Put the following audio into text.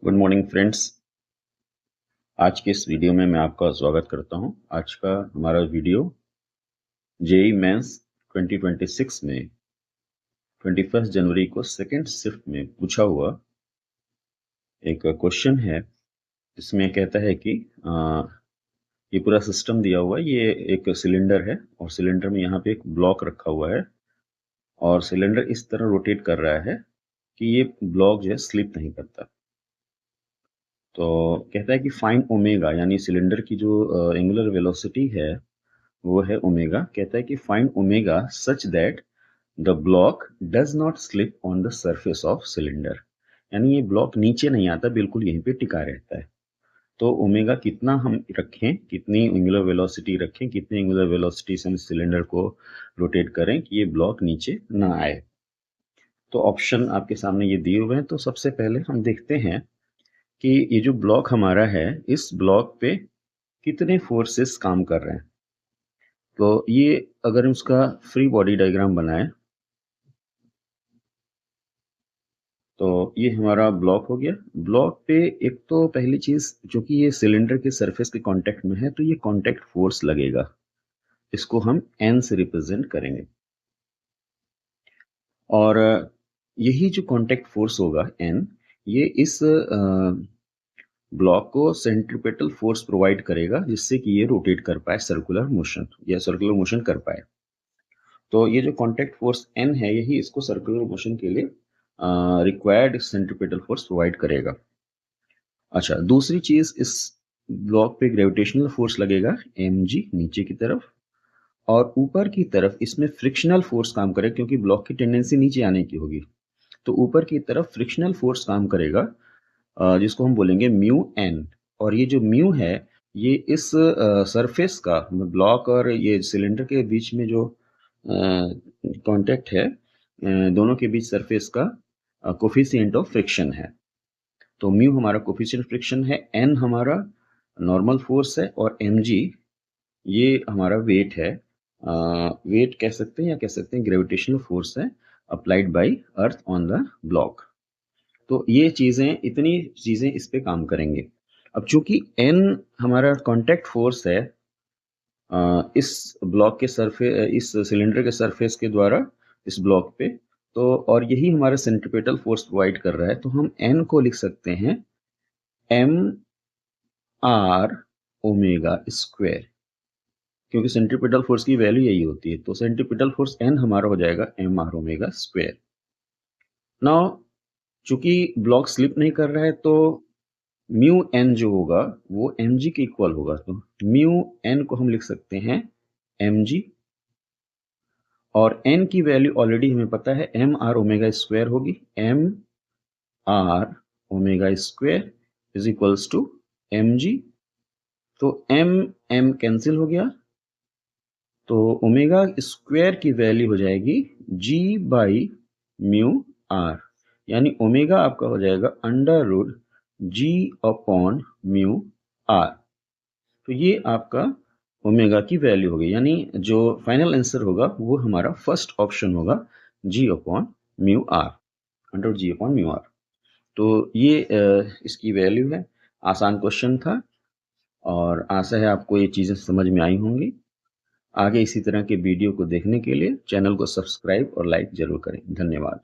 Good morning friends. आज के इस वीडियो में मैं आपका स्वागत करता हूं। आज का हमारा वीडियो जेईई मेंस 2026 में 21 जनवरी को सेकेंड शिफ्ट में पूछा हुआ एक क्वेश्चन है। इसमें कहता है कि ये पूरा सिस्टम दिया हुआ है। ये एक सिलेंडर है और सिलेंडर में यहाँ पे एक ब्लॉक रखा हुआ है और सिलेंडर इस तरह रोटेट कर रहा है कि ये ब्लॉक जो है स्लिप नहीं करता। तो कहता है कि फाइंड ओमेगा, यानी सिलेंडर की जो एंगुलर वेलोसिटी है वो है ओमेगा। कहता है कि find omega such that the block does not slip on the surface of cylinder, यानी ये ब्लॉक नीचे नहीं आता, बिल्कुल यहीं पे टिका रहता है। तो ओमेगा कितना हम रखें, कितनी एंगुलर वेलोसिटी रखें, कितनी एंगुलर वेलोसिटी से हम सिलेंडर को रोटेट करें कि ये ब्लॉक नीचे ना आए। तो ऑप्शन आपके सामने ये दिए हुए हैं। तो सबसे पहले हम देखते हैं कि ये जो ब्लॉक हमारा है, इस ब्लॉक पे कितने फोर्सेस काम कर रहे हैं। तो ये अगर उसका फ्री बॉडी डायग्राम बनाए तो ये हमारा ब्लॉक हो गया। ब्लॉक पे एक तो पहली चीज, जो कि ये सिलेंडर के सरफेस के कांटेक्ट में है, तो ये कांटेक्ट फोर्स लगेगा। इसको हम एन से रिप्रेजेंट करेंगे और यही जो कांटेक्ट फोर्स होगा एन, ये इस ब्लॉक को सेंट्रीपेटल फोर्स प्रोवाइड करेगा, जिससे कि ये रोटेट कर पाए, सर्कुलर मोशन या सर्कुलर मोशन कर पाए। तो ये जो कांटेक्ट फोर्स एन है, यही इसको सर्कुलर मोशन के लिए रिक्वायर्ड सेंट्रीपेटल फोर्स प्रोवाइड करेगा। अच्छा, दूसरी चीज, इस ब्लॉक पे ग्रेविटेशनल फोर्स लगेगा mg नीचे की तरफ, और ऊपर की तरफ इसमें फ्रिक्शनल फोर्स काम करेगा, क्योंकि ब्लॉक की टेंडेंसी नीचे आने की होगी। तो ऊपर की तरफ फ्रिक्शनल फोर्स काम करेगा, जिसको हम बोलेंगे म्यू एन। और ये जो म्यू है, ये इस सरफेस का, ब्लॉक और ये सिलेंडर के बीच में जो कांटेक्ट है, दोनों के बीच सरफेस का कोफिशिएंट ऑफ फ्रिक्शन है। तो म्यू हमारा कोफिशिएंट फ्रिक्शन है, एन हमारा नॉर्मल फोर्स है, और mg ये हमारा वेट है। वेट कह सकते हैं या कह सकते हैं ग्रेविटेशनल फोर्स है applied by earth on the block. तो ये चीजें, इतनी चीजें इस पे काम करेंगे। अब चूंकि n हमारा कांटेक्ट फोर्स है इस ब्लॉक के इस सिलेंडर के सरफेस के द्वारा इस ब्लॉक पे, तो और यही हमारा सेंट्रीपेटल फोर्स प्रोवाइड कर रहा है, तो हम n को लिख सकते हैं एम आर ओमेगा स्क्वायर, क्योंकि सेंट्रीपिटल फोर्स की वैल्यू यही होती है। तो सेंट्रीपिटल फोर्स एन हमारा हो जाएगा m r omega square. Now चूंकि ब्लॉक स्लिप नहीं कर रहा है, तो म्यू एन जो होगा वो एम जी के इक्वल होगा। तो म्यू एन को हम लिख सकते हैं एम जी, और एन की वैल्यू ऑलरेडी हमें पता है, एम आर ओमेगा स्क्वायर होगी। M r omega square is equals to m g. तो एम एम कैंसिल हो गया, तो ओमेगा स्क्वायर की वैल्यू हो जाएगी जी बाई म्यू आर, यानी ओमेगा आपका हो जाएगा under root g upon mu r. तो ये आपका ओमेगा की वैल्यू होगी, यानी जो फाइनल आंसर होगा वो हमारा फर्स्ट ऑप्शन होगा, g upon mu r, under g upon mu r. तो ये इसकी वैल्यू है। आसान क्वेश्चन था और आशा है आपको ये चीज़ें समझ में आई होंगी। आगे इसी तरह के वीडियो को देखने के लिए चैनल को सब्सक्राइब और लाइक जरूर करें। धन्यवाद।